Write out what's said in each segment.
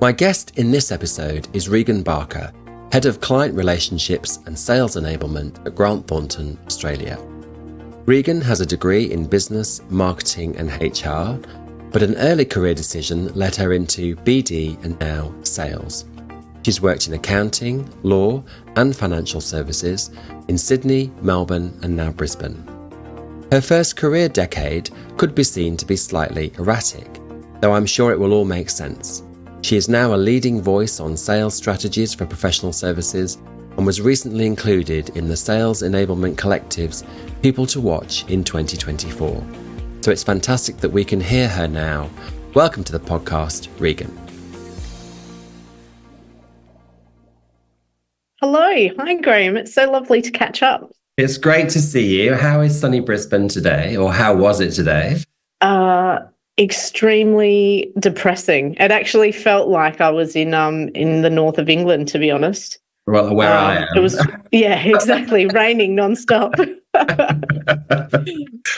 My guest in this episode is Regan Barker, Head of Client Relationships and Sales Enablement at Grant Thornton, Australia. Regan has a degree in business, marketing and HR, but an early career decision led her into BD and now sales. She's worked in accounting, law and financial services in Sydney, Melbourne and now Brisbane. Her first career decade could be seen to be slightly erratic, though I'm sure it will all make sense. She is now a leading voice on sales strategies for professional services and was recently included in the Sales Enablement Collectives People to Watch in 2024. So it's fantastic that we can hear her now. Welcome to the podcast, Regan. Hello. Hi, Graham. It's so lovely to catch up. It's great to see you. How is sunny Brisbane today, or how was it today? Extremely depressing. It actually felt like I was in the north of England, to be honest. Well, where I am. It was, yeah, exactly, raining nonstop.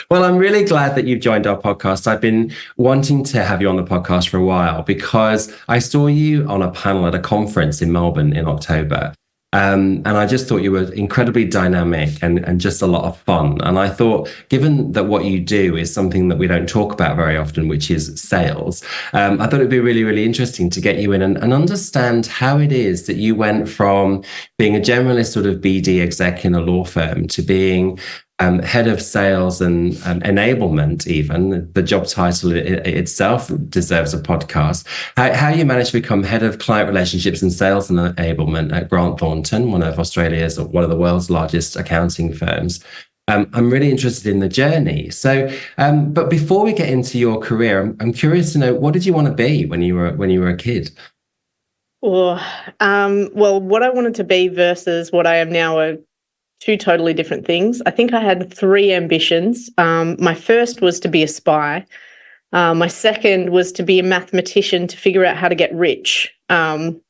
Well, I'm really glad that you've joined our podcast. I've been wanting to have you on the podcast for a while because I saw you on a panel at a conference in Melbourne in October. And I just thought you were incredibly dynamic and just a lot of fun. And I thought, given that what you do is something that we don't talk about very often, which is sales, I thought it'd be really, really interesting to get you in and understand how it is that you went from being a generalist sort of BD exec in a law firm to being head of sales and enablement. Even the job title itself deserves a podcast. How you managed to become head of client relationships and sales and enablement at Grant Thornton, one of the world's largest accounting firms. I'm really interested in the journey. So, but before we get into your career, I'm curious to know, what did you want to be when you were a kid? Well, what I wanted to be versus what I am now are two totally different things. I think I had three ambitions. My first was to be a spy. My second was to be a mathematician to figure out how to get rich. And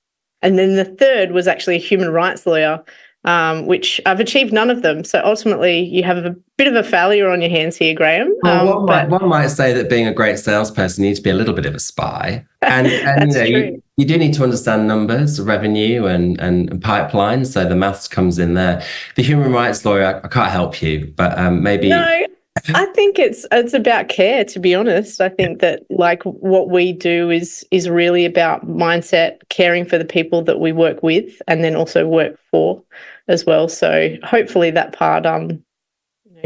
then the third was actually a human rights lawyer, which I've achieved none of them. So ultimately, you have a bit of a failure on your hands here, Graham. Well, one might say that being a great salesperson, you need to be a little bit of a spy. And you do need to understand numbers, revenue and pipeline. So the maths comes in there. The human rights lawyer, I can't help you, but maybe... No, I think it's about care, to be honest. I think that like what we do is really about mindset, caring for the people that we work with and then also work for as well. So hopefully that part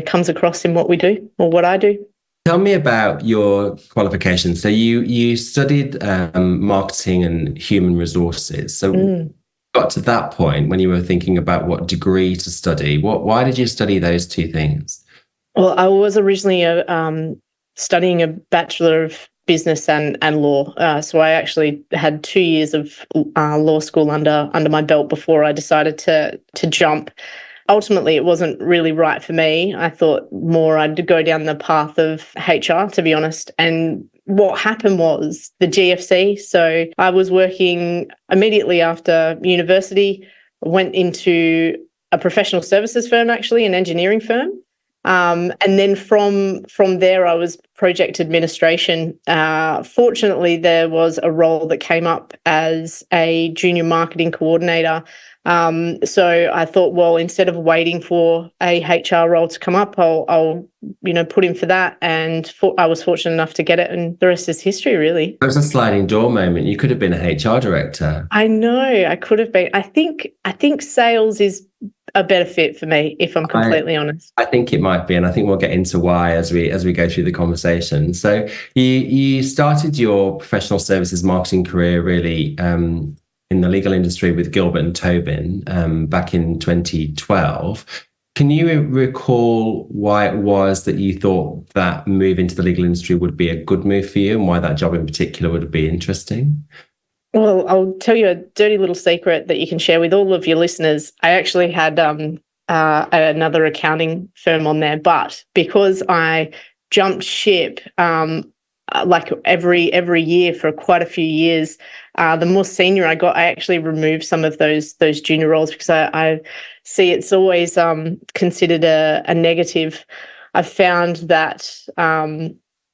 comes across in what we do or what I do. Tell me about your qualifications. So you studied marketing and human resources. So got to that point when you were thinking about what degree to study. Why did you study those two things? Well, I was originally studying a Bachelor of Business and Law. So I actually had 2 years of law school under my belt before I decided to jump. Ultimately, it wasn't really right for me. I thought more I'd go down the path of HR, to be honest. And what happened was the GFC. So I was working immediately after university, went into a professional services firm, actually, an engineering firm. And then from there, I was project administration. Fortunately, there was a role that came up as a junior marketing coordinator. So I thought, well, instead of waiting for a HR role to come up, I'll put in for that. And I was fortunate enough to get it, and the rest is history, really. It was a sliding door moment. You could have been a HR director. I know, I could have been. I think sales is a better fit for me, if I'm completely honest. I think it might be, and I think we'll get into why as we go through the conversation. So you started your professional services marketing career really in the legal industry with Gilbert and Tobin back in 2012. Can you recall why it was that you thought that move into the legal industry would be a good move for you, and why that job in particular would be interesting? Well, I'll tell you a dirty little secret that you can share with all of your listeners. I actually had another accounting firm on there, but because I jumped ship like every year for quite a few years, the more senior I got, I actually removed some of those junior roles because I see it's always considered a negative. I've found that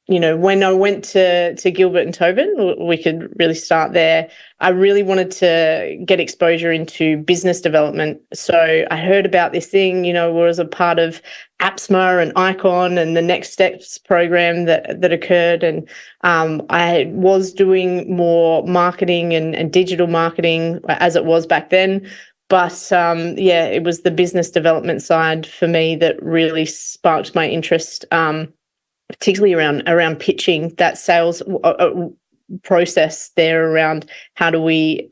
when I went to Gilbert and Tobin, we could really start there. I really wanted to get exposure into business development. So I heard about this thing, was a part of APSMA and ICON and the Next Steps program that occurred. And I was doing more marketing and digital marketing as it was back then. But it was the business development side for me that really sparked my interest, particularly around pitching, that sales process there around how do we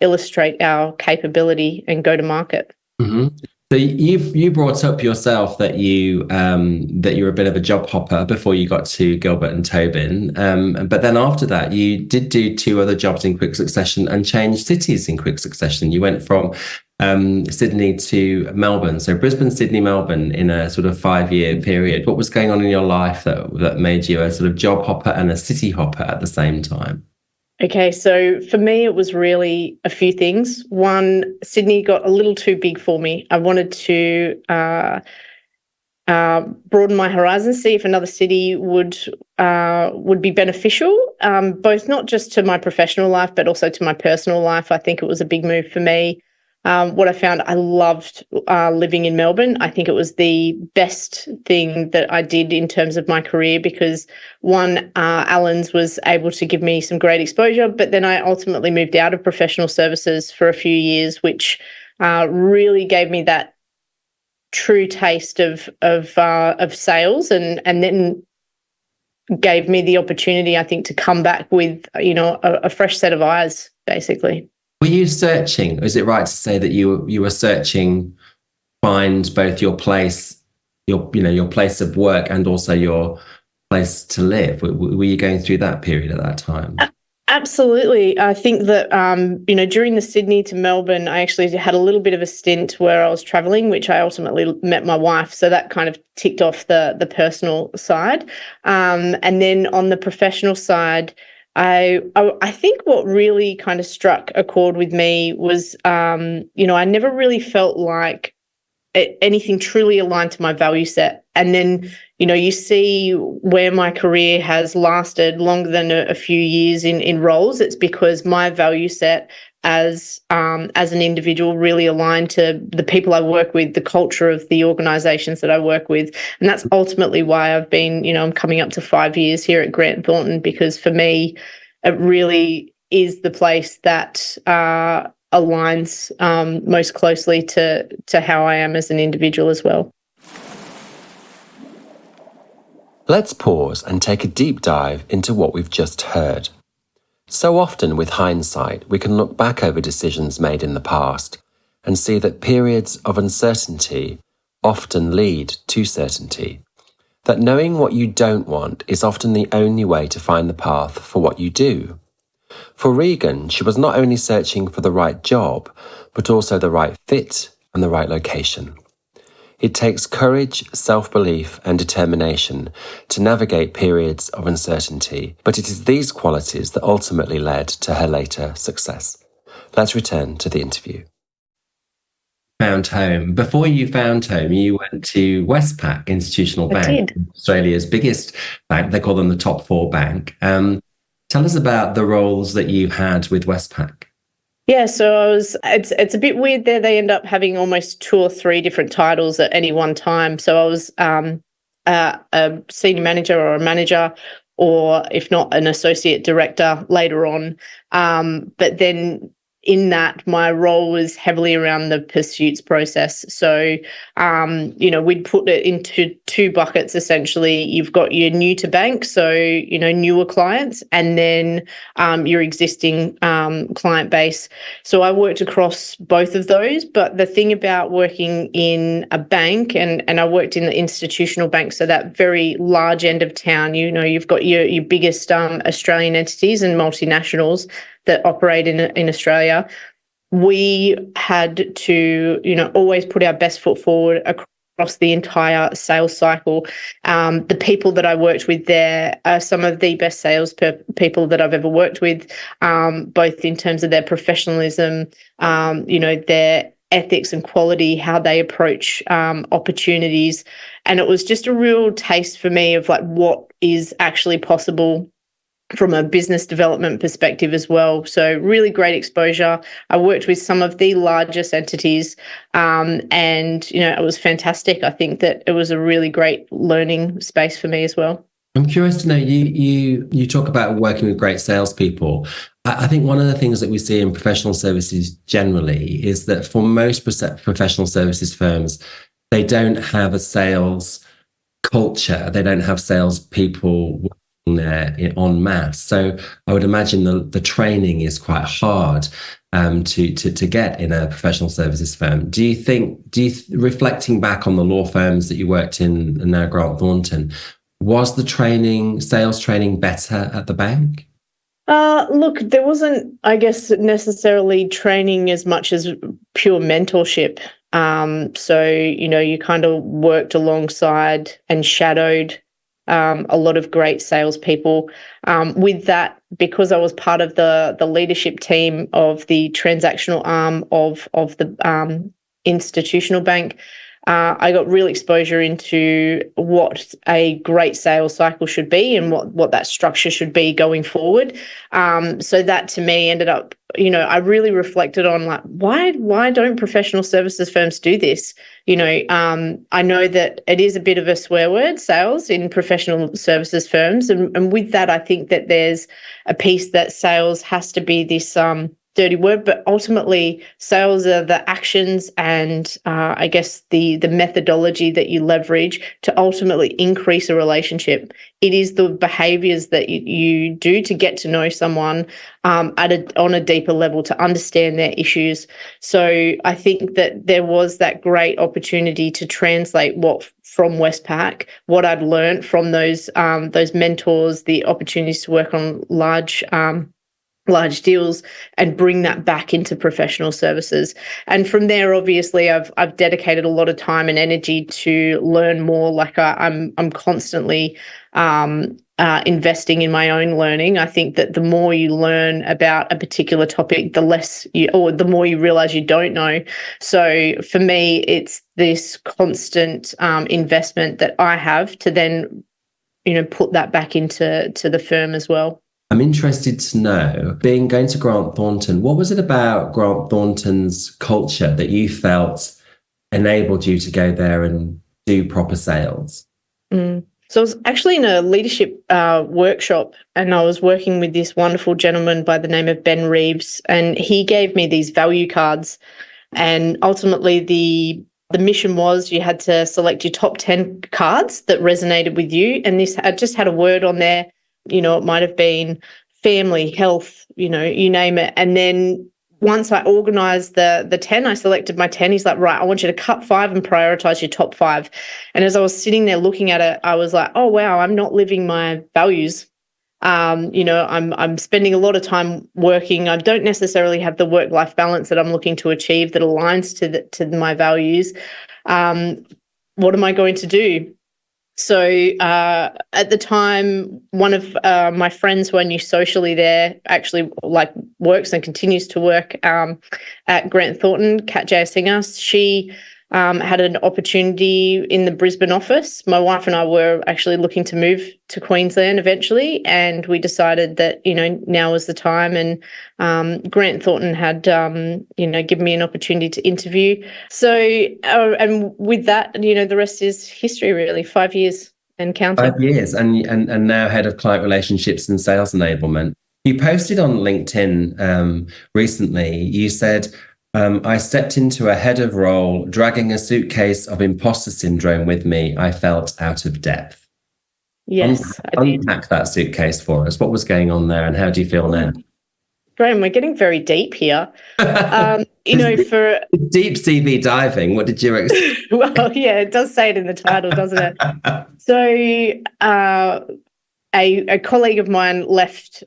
illustrate our capability and go to market. Mm-hmm. So you brought up yourself that you were a bit of a job hopper before you got to Gilbert and Tobin, but then after that you did do 2 other jobs in quick succession and changed cities in quick succession. You went from Sydney to Melbourne, so Brisbane, Sydney, Melbourne in a sort of 5-year period. What was going on in your life that made you a sort of job hopper and a city hopper at the same time? Okay, so for me, it was really a few things. One, Sydney got a little too big for me. I wanted to broaden my horizons, see if another city would be beneficial, both not just to my professional life, but also to my personal life. I think it was a big move for me. What I found, I loved living in Melbourne. I think it was the best thing that I did in terms of my career because, one, Allen's was able to give me some great exposure, but then I ultimately moved out of professional services for a few years, which really gave me that true taste of sales, and then gave me the opportunity, I think, to come back with a fresh set of eyes, basically. Were you searching? Is it right to say that you were searching, find both your place, your place of work, and also your place to live? Were you going through that period at that time? Absolutely. I think that during the Sydney to Melbourne, I actually had a little bit of a stint where I was traveling, which I ultimately met my wife. So that kind of ticked off the personal side, and then on the professional side, I think what really kind of struck a chord with me was, I never really felt like anything truly aligned to my value set. And then, you see where my career has lasted longer than a few years in roles. It's because my value set as an individual really aligned to the people I work with, the culture of the organisations that I work with. And that's ultimately why I've been, I'm coming up to 5 years here at Grant Thornton, because for me, it really is the place that aligns most closely to how I am as an individual as well. Let's pause and take a deep dive into what we've just heard. So often with hindsight, we can look back over decisions made in the past and see that periods of uncertainty often lead to certainty. That knowing what you don't want is often the only way to find the path for what you do. For Regan, she was not only searching for the right job, but also the right fit and the right location. It takes courage, self-belief, and determination to navigate periods of uncertainty, but it is these qualities that ultimately led to her later success. Let's return to the interview. Found home. Before you found home, you went to Westpac Institutional Bank, Australia's biggest bank. They call them the top 4 bank. Tell us about the roles that you had with Westpac. Yeah, so it's a bit weird there. They end up having almost 2 or 3 different titles at any one time. So I was a senior manager or a manager, or if not, an associate director later on. But then in that, my role was heavily around the pursuits process. So, we'd put it into 2 buckets, essentially. You've got your new to bank, so, newer clients, and then your existing client base. So I worked across both of those. But the thing about working in a bank, and I worked in the institutional bank, so that very large end of town, you've got your biggest Australian entities and multinationals that operate in Australia. We had to, always put our best foot forward across the entire sales cycle. The people that I worked with there are some of the best sales people that I've ever worked with, both in terms of their professionalism, their ethics and quality, how they approach opportunities. And it was just a real taste for me of like what is actually possible from a business development perspective as well. So really great exposure. I worked with some of the largest entities, and it was fantastic. I think that it was a really great learning space for me as well. I'm curious to know, you talk about working with great salespeople. I think one of the things that we see in professional services generally is that for most professional services firms, they don't have a sales culture. They don't have salespeople working there en masse. So I would imagine the training is quite hard to get in a professional services firm. Do you reflecting back on the law firms that you worked in and now Grant Thornton, was the sales training better at the bank? Look, there wasn't, I guess, necessarily training as much as pure mentorship. So, you kind of worked alongside and shadowed a lot of great salespeople. With that, because I was part of the leadership team of the transactional arm of the institutional bank, I got real exposure into what a great sales cycle should be and what that structure should be going forward. So that to me ended up, I really reflected on like, why don't professional services firms do this? I know that it is a bit of a swear word, sales, in professional services firms. And with that, I think that there's a piece that sales has to be this dirty word, but ultimately sales are the actions and I guess the methodology that you leverage to ultimately increase a relationship. It is the behaviors that you do to get to know someone on a deeper level, to understand their issues. So I think that there was that great opportunity to translate from Westpac, what I'd learned from those mentors, the opportunities to work on large deals, and bring that back into professional services. And from there, obviously, I've dedicated a lot of time and energy to learn more. Like I'm constantly investing in my own learning. I think that the more you learn about a particular topic, the more you realize you don't know. So for me, it's this constant investment that I have to then, put that back into the firm as well. I'm interested to know, going to Grant Thornton, what was it about Grant Thornton's culture that you felt enabled you to go there and do proper sales? So I was actually in a leadership workshop, and I was working with this wonderful gentleman by the name of Ben Reeves, and he gave me these value cards. And ultimately the mission was you had to select your top 10 cards that resonated with you. And this just had a word on there. It might have been family, health, you name it. And then once I organised the 10, I selected my 10. He's like, right, I want you to cut 5 and prioritise your top 5. And as I was sitting there looking at it, I was like, oh, wow, I'm not living my values. I'm spending a lot of time working. I don't necessarily have the work-life balance that I'm looking to achieve that aligns to my values. What am I going to do? So at the time, one of my friends who I knew socially there actually works and continues to work at Grant Thornton, Kat Jayasinghe. She had an opportunity in the Brisbane office. My wife and I were actually looking to move to Queensland eventually, and we decided that, now was the time. And Grant Thornton had, given me an opportunity to interview. So, and with that, the rest is history, really. 5 years and counting. 5 years, and now head of client relationships and sales enablement. You posted on LinkedIn recently, you said, I stepped into a head of role, dragging a suitcase of imposter syndrome with me. I felt out of depth. Yes, Unpack that suitcase for us. What was going on there, and how do you feel now? Graham, we're getting very deep here. For deep CV diving. What did you expect? Well, yeah, it does say it in the title, doesn't it? So, a colleague of mine left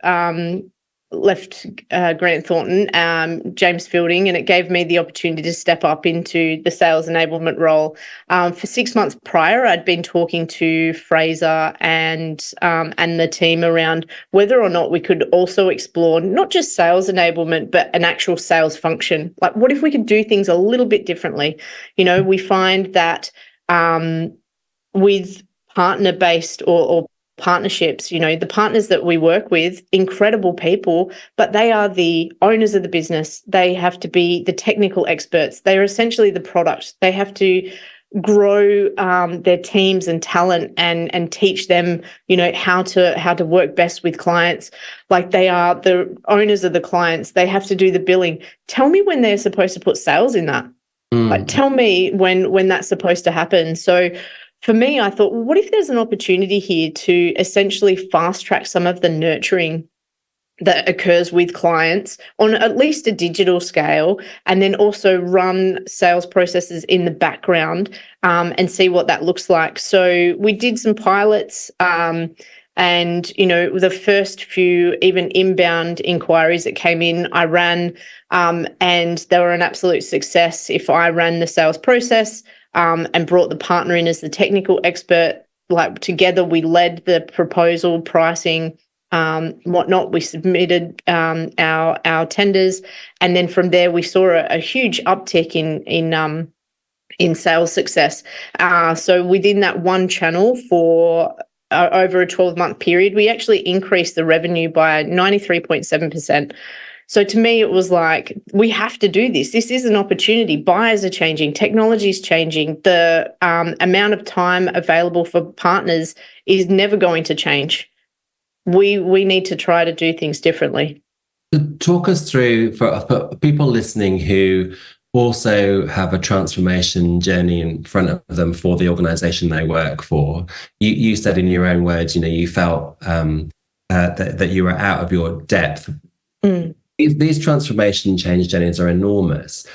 Grant Thornton, James Fielding, and it gave me the opportunity to step up into the sales enablement role. For 6 months prior, I'd been talking to Fraser and the team around whether or not we could also explore not just sales enablement, but an actual sales function. Like, what if we could do things a little bit differently? We find that with partner-based or partnerships, the partners that we work with, incredible people, but they are the owners of the business. They have to be the technical experts. They are essentially the product. They have to grow their teams and talent and teach them, how to work best with clients. Like, they are the owners of the clients. They have to do the billing. Tell me when they're supposed to put sales in that. Like, tell me when that's supposed to happen. So for me, I thought, well, what if there's an opportunity here to essentially fast track some of the nurturing that occurs with clients on at least a digital scale, and then also run sales processes in the background and see what that looks like. So we did some pilots and, the first few even inbound inquiries that came in, I ran and they were an absolute success. If I ran the sales process, and brought the partner in as the technical expert, like, together we led the proposal, pricing, whatnot. We submitted our tenders, and then from there we saw a huge uptick in sales success. So within that one channel for over a 12-month period, we actually increased the revenue by 93.7%. So to me, it was like, we have to do this. This is an opportunity. Buyers are changing. Technology is changing. The amount of time available for partners is never going to change. We need to try to do things differently. Talk us through, for people listening who also have a transformation journey in front of them for the organization they work for. You said in your own words, you felt that you were out of your depth. These transformation change journeys are enormous.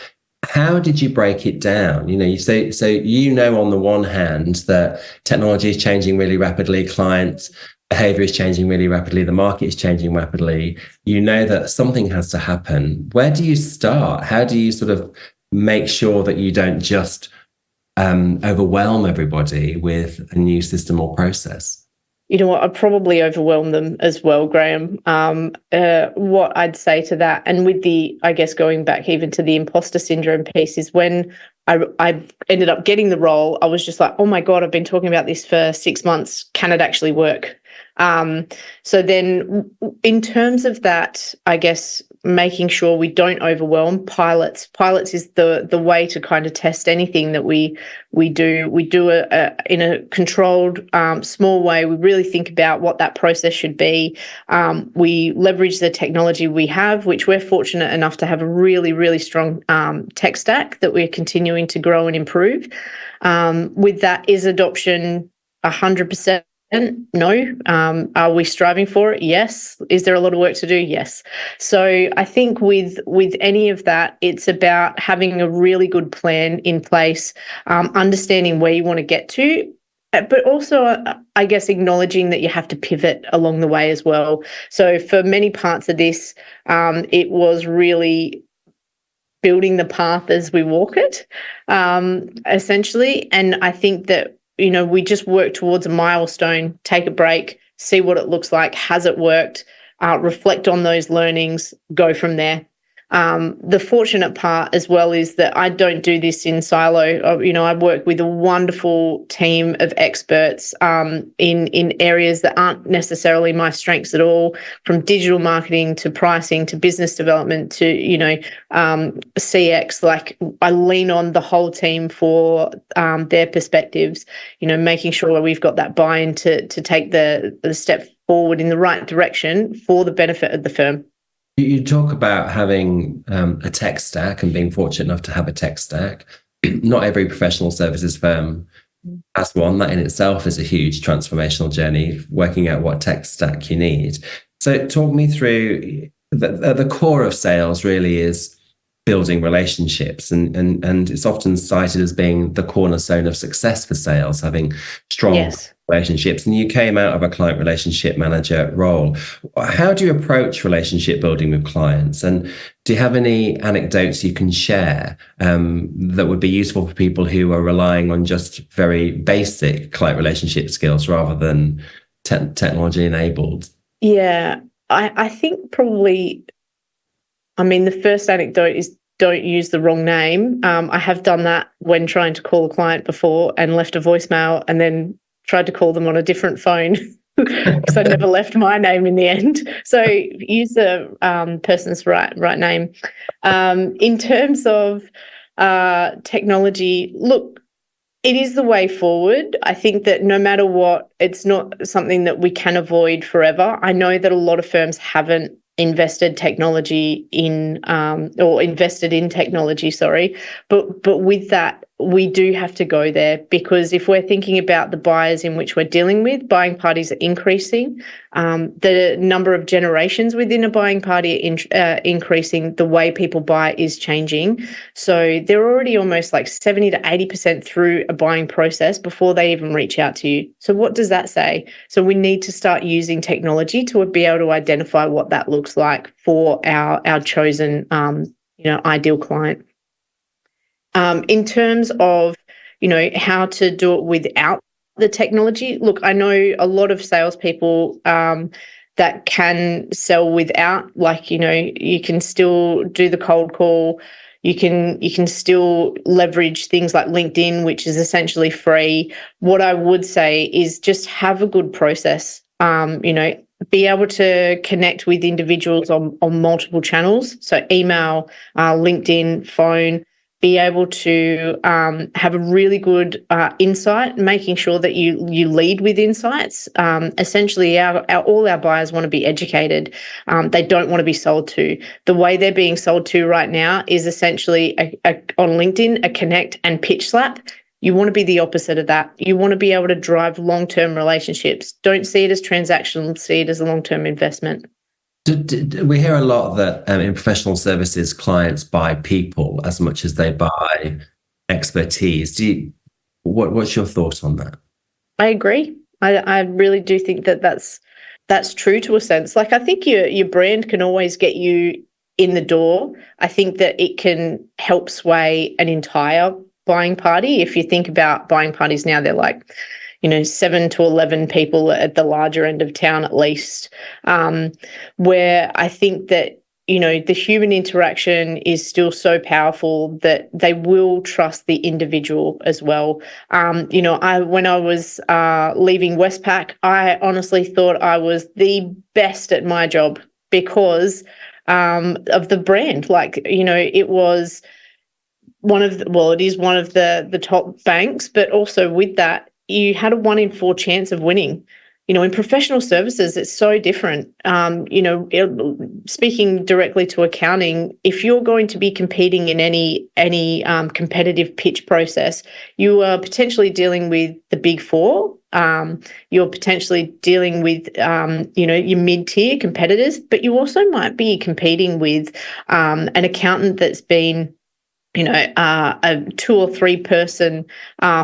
How did you break it down? You say, so on the one hand that technology is changing really rapidly, clients' behavior is changing really rapidly, the market is changing rapidly. That something has to happen. Where do you start? How do you sort of make sure that you don't just overwhelm everybody with a new system or process? You know what? I'd probably overwhelm them as well, Graham. What I'd say to that, and with going back even to the imposter syndrome piece, is when I ended up getting the role, I was just like, oh my God, I've been talking about this for 6 months. Can it actually work? So then in terms of that, making sure we don't overwhelm pilots is the way to kind of test anything that we do. We do it in a controlled, small way. We really think about what that process should be. We leverage the technology we have, which we're fortunate enough to have a really, really strong tech stack that we're continuing to grow and improve. With that, is adoption 100%? No. Are we striving for it? Yes. Is there a lot of work to do? Yes. So I think with any of that, it's about having a really good plan in place, understanding where you want to get to, but also, acknowledging that you have to pivot along the way as well. So for many parts of this, it was really building the path as we walk it, essentially. And I think that we just work towards a milestone, take a break, see what it looks like. Has it worked? Reflect on those learnings, go from there. The fortunate part as well is that I don't do this in silo. I work with a wonderful team of experts in areas that aren't necessarily my strengths at all, from digital marketing to pricing to business development to, CX. Like, I lean on the whole team for their perspectives, making sure we've got that buy-in to take the step forward in the right direction for the benefit of the firm. You talk about having a tech stack and being fortunate enough to have a tech stack. Not every professional services firm has one. That in itself is a huge transformational journey, working out what tech stack you need. So talk me through, the core of sales really is building relationships, and it's often cited as being the cornerstone of success for sales, having strong relationships. And you came out of a client relationship manager role. How do you approach relationship building with clients? And do you have any anecdotes you can share that would be useful for people who are relying on just very basic client relationship skills rather than technology enabled? Yeah, I think probably, I mean, the first anecdote is don't use the wrong name. I have done that when trying to call a client before and left a voicemail and then tried to call them on a different phone because I never left my name in the end. So use the person's right name. In terms of technology, look, it is the way forward. I think that no matter what, it's not something that we can avoid forever. I know that a lot of firms haven't invested technology in or invested in technology, but with that, we do have to go there, because if we're thinking about the buyers in which we're dealing with, buying parties are increasing. The number of generations within a buying party are increasing. The way people buy is changing. So they're already almost like 70 to 80% through a buying process before they even reach out to you. So what does that say? So we need to start using technology to be able to identify what that looks like for our chosen ideal client. In terms of, how to do it without the technology, look, I know a lot of salespeople that can sell without, you can still do the cold call. You can still leverage things like LinkedIn, which is essentially free. What I would say is just have a good process. Be able to connect with individuals on multiple channels. So email, LinkedIn, phone. Be able to have a really good insight, making sure that you lead with insights. Essentially, all our buyers want to be educated. They don't want to be sold to. The way they're being sold to right now is essentially on LinkedIn, a connect and pitch slap. You want to be the opposite of that. You want to be able to drive long-term relationships. Don't see it as transactional, see it as a long-term investment. We hear a lot that in professional services, clients buy people as much as they buy expertise. What's your thought on that? I agree. I really do think that that's true to a sense. Like, I think your brand can always get you in the door. I think that it can help sway an entire buying party. If you think about buying parties now, they're like 7 to 11 people at the larger end of town at least, where I think that, the human interaction is still so powerful that they will trust the individual as well. When I was leaving Westpac, I honestly thought I was the best at my job because of the brand. It was it is one of the top banks, but also with that, you had a 1 in 4 chance of winning. In professional services, it's so different. Speaking directly to accounting, if you're going to be competing in any competitive pitch process, you are potentially dealing with the Big Four. You're potentially dealing with, your mid-tier competitors, but you also might be competing with an accountant that's been a 2 or 3 person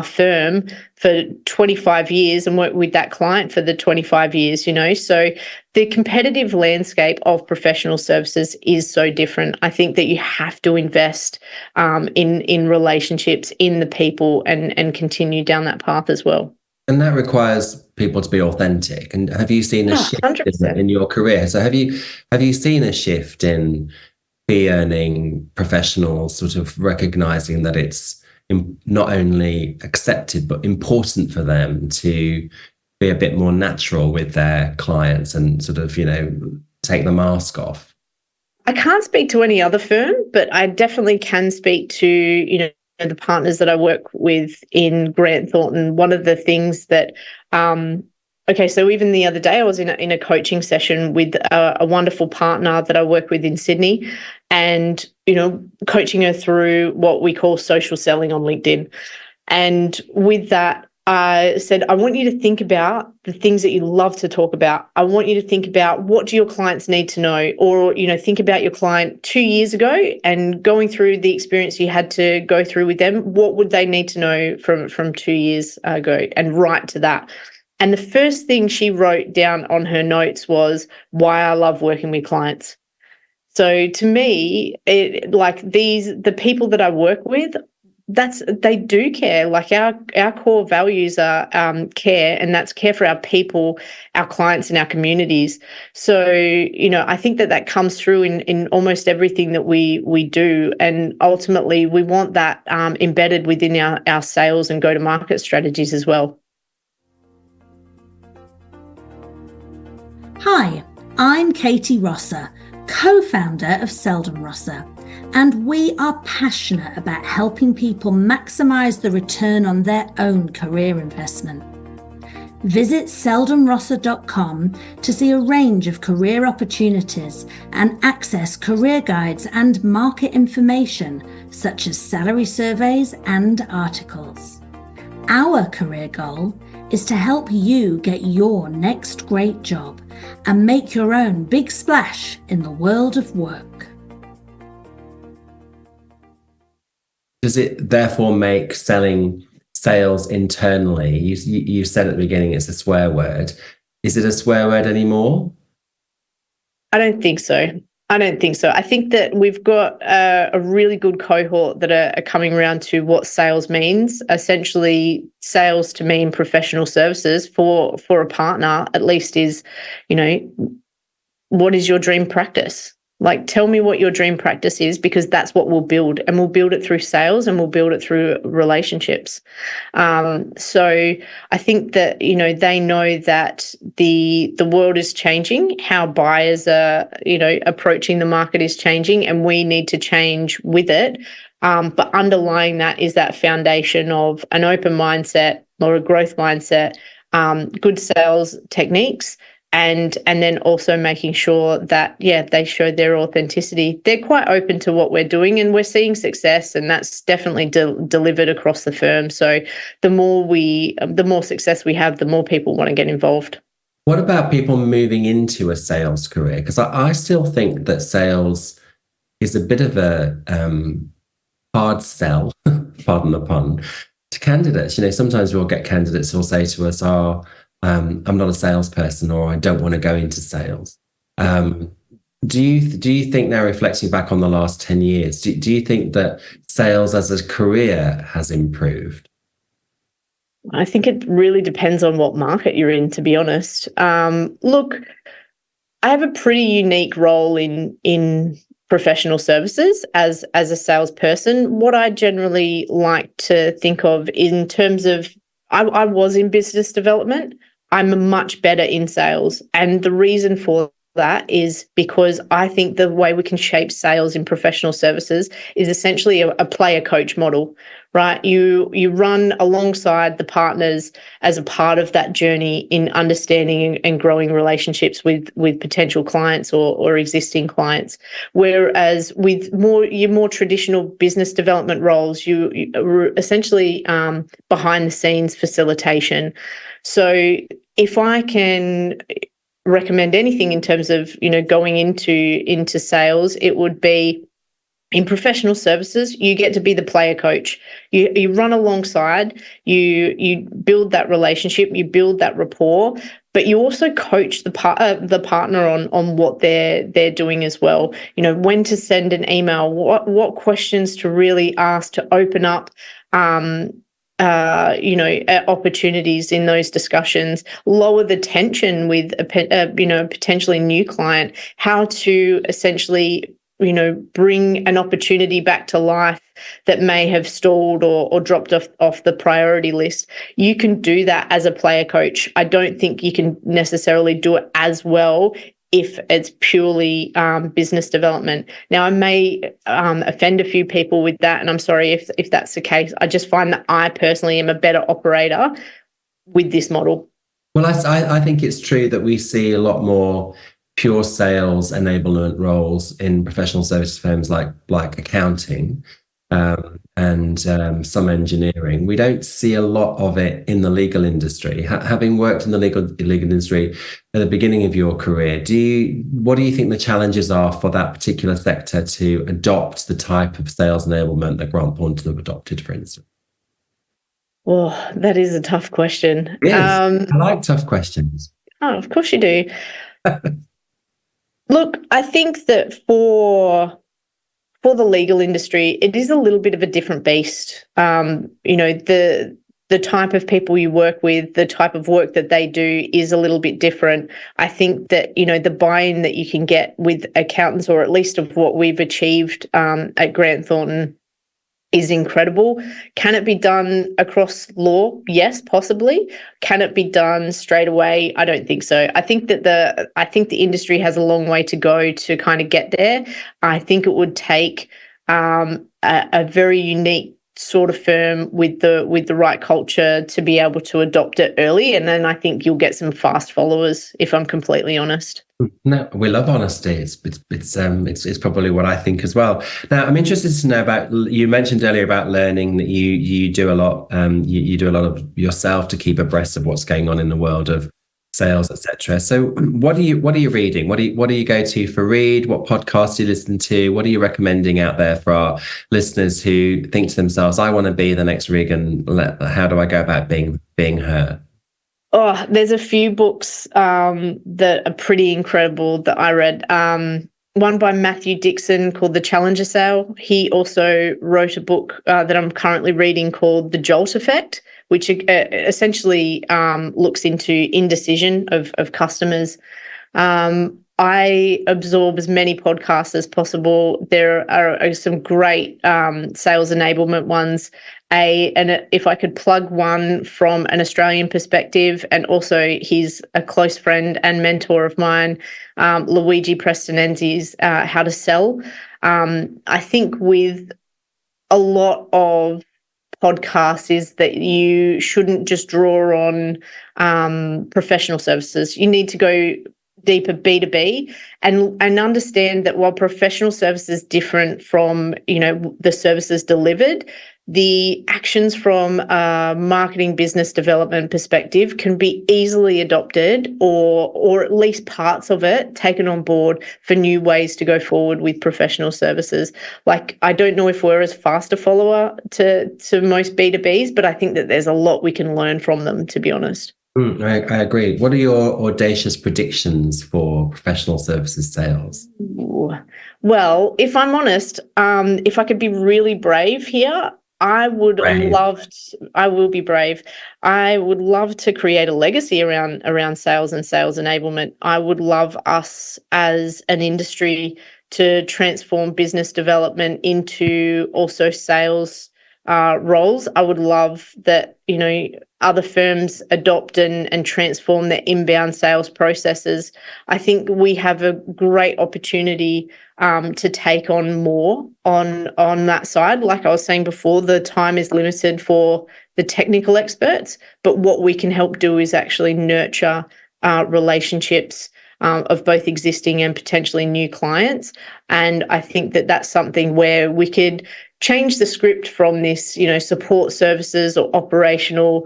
firm for 25 years and work with that client for the 25 years, So the competitive landscape of professional services is so different. I think that you have to invest in relationships, in the people, and continue down that path as well. And that requires people to be authentic. And have you seen a shift 100%. in your career? So have you seen a shift in fee-earning professionals sort of recognizing that it's not only accepted but important for them to be a bit more natural with their clients and sort of, take the mask off? I can't speak to any other firm, but I definitely can speak to, the partners that I work with in Grant Thornton. One of the things that so even the other day I was in a coaching session with a wonderful partner that I work with in Sydney, and, coaching her through what we call social selling on LinkedIn. And with that, said, I want you to think about the things that you love to talk about. I want you to think about, what do your clients need to know? Or, think about your client 2 years ago and going through the experience you had to go through with them. What would they need to know from 2 years ago, and write to that. And the first thing she wrote down on her notes was why I love working with clients. So to me, the people that I work with, they do care. Like our core values are care, and that's care for our people, our clients, and our communities. So I think that comes through in almost everything that we do, and ultimately we want that embedded within our sales and go-to-market strategies as well. Hi, I'm Katie Rosser, co-founder of Seldon Rosser, and we are passionate about helping people maximise the return on their own career investment. Visit seldonrosser.com to see a range of career opportunities and access career guides and market information such as salary surveys and articles. Our career goal is to help you get your next great job and make your own big splash in the world of work. Does it therefore make selling sales internally? You said at the beginning it's a swear word. Is it a swear word anymore? I don't think so. I think that we've got a really good cohort that are coming around to what sales means. Essentially, sales to mean professional services for a partner, at least, is, what is your dream practice? Like, tell me what your dream practice is, because that's what we'll build, and we'll build it through sales, and we'll build it through relationships. So I think that, they know that the world is changing, how buyers are, approaching the market is changing, and we need to change with it. But underlying that is that foundation of an open mindset or a growth mindset, good sales techniques, and then also making sure that, they show their authenticity. They're quite open to what we're doing, and we're seeing success, and that's definitely delivered across the firm. So the more success we have, the more people want to get involved. What about people moving into a sales career? Because I still think that sales is a bit of a hard sell, pardon the pun, to candidates. Sometimes we'll get candidates who'll say to us, I'm not a salesperson, or I don't want to go into sales. Do you think, now reflecting back on the last 10 years, do you think that sales as a career has improved? I think it really depends on what market you're in, to be honest. Look, I have a pretty unique role in professional services as a salesperson. What I generally like to think of in terms of, I was in business development. I'm much better in sales. And the reason for that is because I think the way we can shape sales in professional services is essentially a player coach model, right? You run alongside the partners as a part of that journey in understanding and growing relationships with potential clients or existing clients. Whereas with your more traditional business development roles, you essentially behind the scenes facilitation. So if I can recommend anything in terms of going into sales, it would be, in professional services, you get to be the player coach. You run alongside, you build that relationship, you build that rapport, but you also coach the partner on what they're doing as well. When to send an email, what questions to really ask to open up opportunities in those discussions, lower the tension with a potentially new client, how to essentially bring an opportunity back to life that may have stalled or dropped off the priority list. You can do that as a player coach. I don't think you can necessarily do it as well if it's purely business development. Now, I may offend a few people with that, and I'm sorry if that's the case. I just find that I personally am a better operator with this model. Well, I think it's true that we see a lot more pure sales enablement roles in professional services firms like accounting. and some engineering. We don't see a lot of it in the legal industry. Having worked in the legal industry at the beginning of your career, what do you think the challenges are for that particular sector to adopt the type of sales enablement that Grant Thornton have adopted, for instance? Well, that is a tough question. It is. I like tough questions. Oh, of course you do. Look, I think that for the legal industry, it is a little bit of a different beast. The type of people you work with, the type of work that they do is a little bit different. I think that, the buy-in that you can get with accountants, or at least of what we've achieved at Grant Thornton, is incredible. Can it be done across law? Yes, possibly. Can it be done straight away? I don't think so. I think that the industry has a long way to go to kind of get there. I think it would take a very unique sort of firm with the right culture to be able to adopt it early, and then I think you'll get some fast followers, if I'm completely honest. No, we love honesty. It's probably what I think as well. Now, I'm interested to know about, you mentioned earlier about learning, that you do a lot. You do a lot of yourself to keep abreast of what's going on in the world of sales, etc. So, what are you reading? What do you go to for read? What podcasts do you listen to? What are you recommending out there for our listeners who think to themselves, "I want to be the next Regan. How do I go about being her?" Oh, there's a few books that are pretty incredible that I read. One by Matthew Dixon called The Challenger Sale. He also wrote a book that I'm currently reading called The Jolt Effect, which essentially looks into indecision of customers. I absorb as many podcasts as possible. There are some great sales enablement ones. And if I could plug one from an Australian perspective, and also he's a close friend and mentor of mine, Luigi Prestonenzi's How to Sell. I think with a lot of podcasts is that you shouldn't just draw on professional services. You need to go deeper B2B and understand that while professional services is different from, the services delivered, the actions from a marketing business development perspective can be easily adopted, or at least parts of it taken on board for new ways to go forward with professional services. Like, I don't know if we're as fast a follower to most B2Bs, but I think that there's a lot we can learn from them, to be honest. I agree. What are your audacious predictions for professional services sales? Well, if I'm honest, if I could be really brave here, I will be brave. I would love to create a legacy around sales and sales enablement. I would love us as an industry to transform business development into also sales roles. I would love that, other firms adopt and transform their inbound sales processes. I think we have a great opportunity to take on more on that side. Like I was saying before, the time is limited for the technical experts, but what we can help do is actually nurture relationships of both existing and potentially new clients. And I think that that's something where we could change the script from this, support services or operational,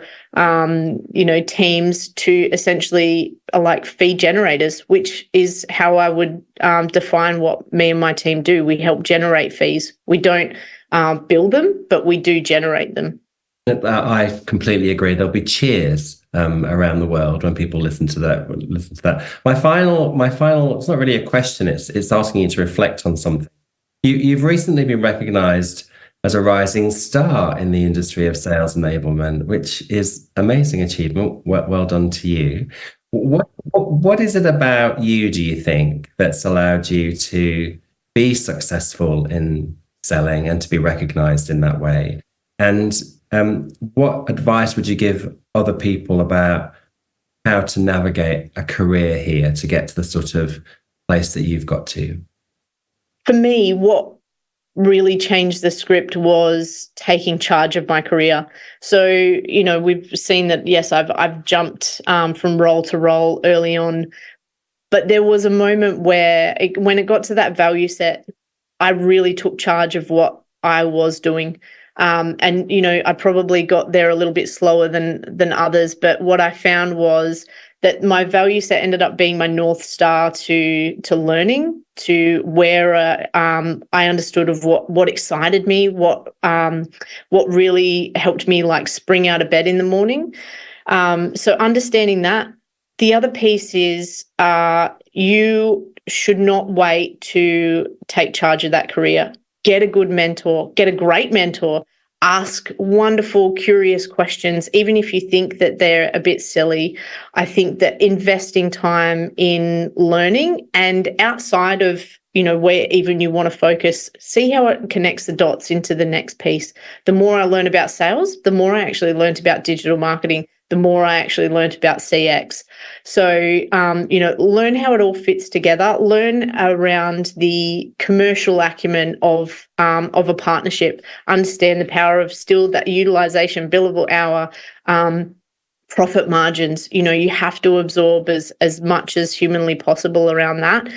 teams to essentially like fee generators, which is how I would define what me and my team do. We help generate fees. We don't build them, but we do generate them. I completely agree. There'll be cheers around the world when people listen to that. My final. It's not really a question. It's asking you to reflect on something. You've recently been recognised as a rising star in the industry of sales enablement, which is amazing achievement. Well done to you. What is it about you, do you think, that's allowed you to be successful in selling and to be recognised in that way? And what advice would you give other people about how to navigate a career here to get to the sort of place that you've got to? For me, what really changed the script was taking charge of my career. So, we've seen that, yes, I've jumped from role to role early on, but there was a moment where when it got to that value set, I really took charge of what I was doing. And, you know, I probably got there a little bit slower than others. But what I found was that my value set ended up being my North Star to learning, to where I understood of what excited me, what really helped me like spring out of bed in the morning. So understanding that. The other piece is you should not wait to take charge of that career. Get a good mentor, get a great mentor, ask wonderful, curious questions, even if you think that they're a bit silly. I think that investing time in learning and outside of, you know, where even you want to focus, see how it connects the dots into the next piece. The more I learn about sales, the more I actually learned about digital marketing, the more I actually learned about CX. So, you know, learn how it all fits together, learn around the commercial acumen of a partnership, understand the power of still that utilization, billable hour, profit margins. You know, you have to absorb as much as humanly possible around that.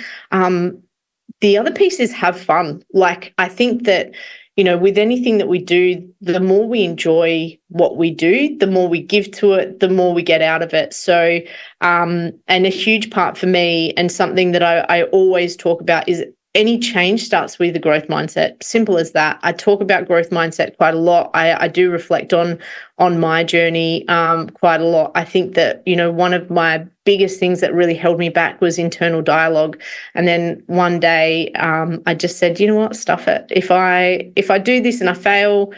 The other piece is have fun. Like, I think that, you know, with anything that we do, the more we enjoy what we do, the more we give to it, the more we get out of it. So, and a huge part for me, and something that I always talk about, is any change starts with a growth mindset. Simple as that. I talk about growth mindset quite a lot. I do reflect on my journey quite a lot. I think that, you know, one of my biggest things that really held me back was internal dialogue. And then one day I just said, you know what, stuff it. If I do this and I fail,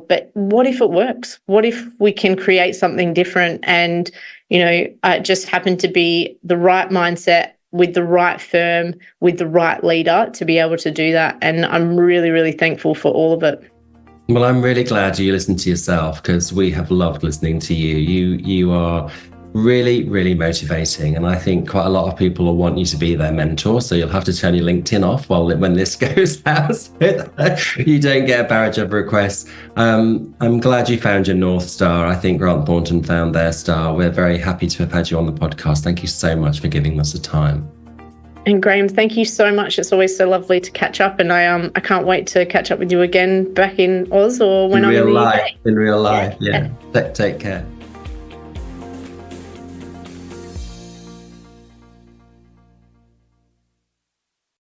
but what if it works? What if we can create something different? And, you know, it just happened to be the right mindset with the right firm, with the right leader to be able to do that. And I'm really, really thankful for all of it. Well, I'm really glad you listened to yourself, because we have loved listening to you. You are really, really motivating. And I think quite a lot of people will want you to be their mentor. So you'll have to turn your LinkedIn off when this goes out, so that you don't get a barrage of requests. I'm glad you found your North Star. I think Grant Thornton found their star. We're very happy to have had you on the podcast. Thank you so much for giving us the time. And Graham, thank you so much. It's always so lovely to catch up, and I can't wait to catch up with you again back in Oz or when I'm in the UK. In real life, yeah. Take care.